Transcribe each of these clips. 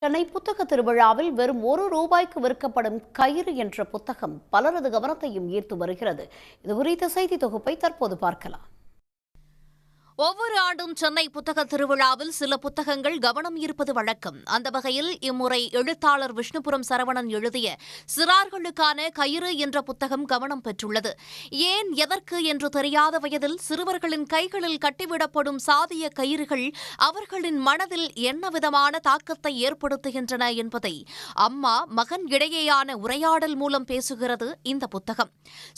சென்னை புத்தக திருவிழாவில் வெறும் ₹1 விற்கப்படும் கயிறு என்ற புத்தகம் பலரது கவனத்தையும் ஈர்த்து வருகிறது. இது குறித்த செய்தி தொகுப்பை தற்போது பார்க்கலாம். ஒவ்வொரு ஆண்டும் சென்னை புத்தக திருவிழாவில் சில புத்தகங்கள் கவனம் ஈர்ப்பது வழக்கம். அந்த வகையில் இம்முறை எழுத்தாளர் விஷ்ணுபுரம் சரவணன் எழுதிய சிறார்களுக்கான கயிறு என்ற புத்தகம் கவனம் பெற்றுள்ளது. ஏன் எதற்கு என்று தெரியாத வயதில் சிறுவர்களின் கைகளில் கட்டிவிடப்படும் சாதிய கயிறுகள் அவர்களின் மனதில் என்ன விதமான தாக்கத்தை ஏற்படுத்துகின்றன என்பதை அம்மா மகன் இடையேயான உரையாடல் மூலம் பேசுகிறது இந்த புத்தகம்.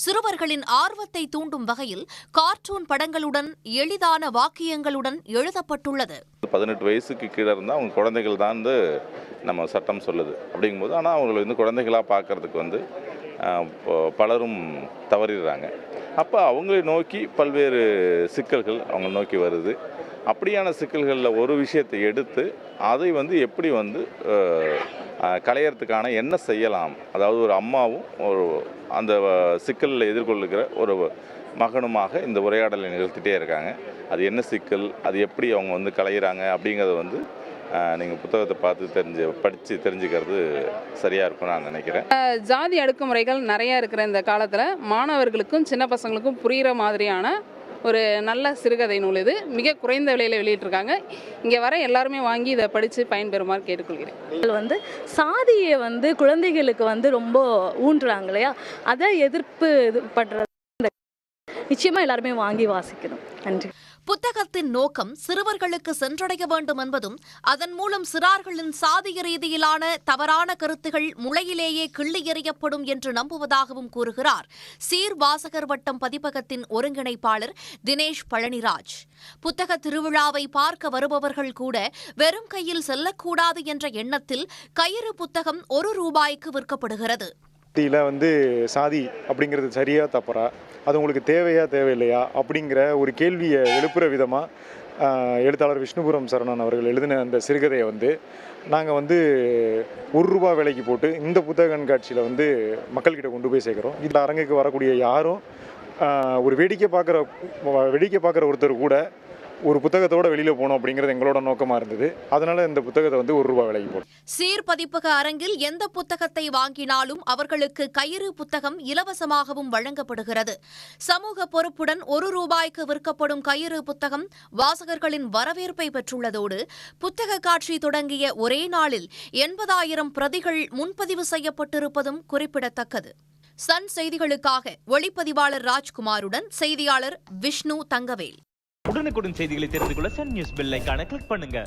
சிறுவர்களின் ஆர்வத்தை தூண்டும் வகையில் கார்ட்டூன் படங்களுடன் எளிதான வாக்கியங்களுடன் எழுதப்பட்டுள்ளது. 18 வயசுக்கு கீழே இருந்தால் அவங்க குழந்தைகள் தான் நம்ம சட்டம் சொல்லுது. அப்படிங்கும்போது ஆனால் அவங்களை குழந்தைகளாக பார்க்கறதுக்கு பலரும் தவறிடுறாங்க. அப்போ அவங்களை நோக்கி பல்வேறு சிக்கல்கள் அவங்க நோக்கி வருது. அப்படியான சிக்கல்களில் ஒரு விஷயத்தை எடுத்து அதை எப்படி களையறதுக்கான என்ன செய்யலாம், அதாவது ஒரு அம்மாவும் ஒரு அந்த சிக்கலில் எதிர்கொள்ளுகிற ஒரு மகனுமாக இந்த உரையாடலை நிகழ்த்திட்டே இருக்காங்க. அது என்ன சிக்கல், அது எப்படி அவங்க களையிறாங்க அப்படிங்கிறத நீங்கள் புத்தகத்தை பார்த்து படித்து தெரிஞ்சுக்கிறது சரியாக இருக்கும்னு நான் நினைக்கிறேன். ஜாதி அடக்குமுறைகள் நிறையா இருக்கிற இந்த காலத்தில் மாணவர்களுக்கும் சின்ன பசங்களுக்கும் புரிகிற மாதிரியான ஒரு நல்ல சிறுகதை நூல். இது மிக குறைந்த விலையில் வெளியிட்டிருக்காங்க. இங்கே வர எல்லாருமே வாங்கி இதை படித்து பயன்பெறுமாறு கேட்டுக்கொள்கிறேன். சாதியை குழந்தைகளுக்கு ரொம்ப ஊன்றுறாங்க இல்லையா, அதை எதிர்ப்பு படுறது நிச்சயமா எல்லாருமே வாங்கி வாசிக்கணும். நன்றி. புத்தகத்தின் நோக்கம் சிறுவர்களுக்கு சென்றடைய வேண்டும் என்பதும் அதன் மூலம் சிறார்களின் சாதிய ரீதியிலான தவறான கருத்துகள் முளையிலேயே கிள்ளி எறியப்படும் என்று நம்புவதாகவும் கூறுகிறார் சீர் வாசகர் வட்டம் பதிப்பகத்தின் ஒருங்கிணைப்பாளர் தினேஷ் பழனிராஜ். புத்தக திருவிழாவை பார்க்க வருபவர்கள் கூட வெறும் கையில் செல்லக்கூடாது என்ற எண்ணத்தில் கயிறு புத்தகம் ₹1 விற்கப்படுகிறது. சாதி அப்படிங்கிறது சரியா தப்பறா, அது உங்களுக்கு தேவையா தேவையில்லையா அப்படிங்கிற ஒரு கேள்வியை எழுப்புற விதமாக எழுத்தாளர் விஷ்ணுபுரம் சரவணன் அவர்கள் எழுதின அந்த சிறுகதையை நாங்கள் ₹1 விலைக்கு போட்டு இந்த புத்தக கண்காட்சியில் மக்கள்கிட்ட கொண்டு போய் சேர்க்குறோம். இதில் அரங்குக்கு வரக்கூடிய யாரும் ஒரு வேடிக்கை பார்க்குற ஒருத்தர் கூட ஒரு புத்தகத்தோட வெளியில போகணும் அப்படிங்கிறது எங்களோட நோக்கமாக இருந்தது. அதனால இந்த புத்தகத்தை ₹1 விலைக்கு போடும். சீர் பதிப்பக அரங்கில் எந்த புத்தகத்தை வாங்கினாலும் அவர்களுக்கு கயிறு புத்தகம் இலவசமாகவும் வழங்கப்படுகிறது. சமூக பொறுப்புடன் ₹1 விற்கப்படும் கயிறு புத்தகம் வாசகர்களின் வரவேற்பை பெற்றுள்ளதோடு புத்தக காட்சி தொடங்கிய ஒரே நாளில் 80,000 பிரதிகள் முன்பதிவு செய்யப்பட்டிருப்பதும் குறிப்பிடத்தக்கது. சன் செய்திகளுக்காக ஒளிப்பதிவாளர் ராஜ்குமாருடன் செய்தியாளர் விஷ்ணு தங்கவேல். உடனுக்குடன் செய்திகளை தெரிந்து கொள்ள சன் நியூஸ் பெல் ஐகானை கிளிக் பண்ணுங்க.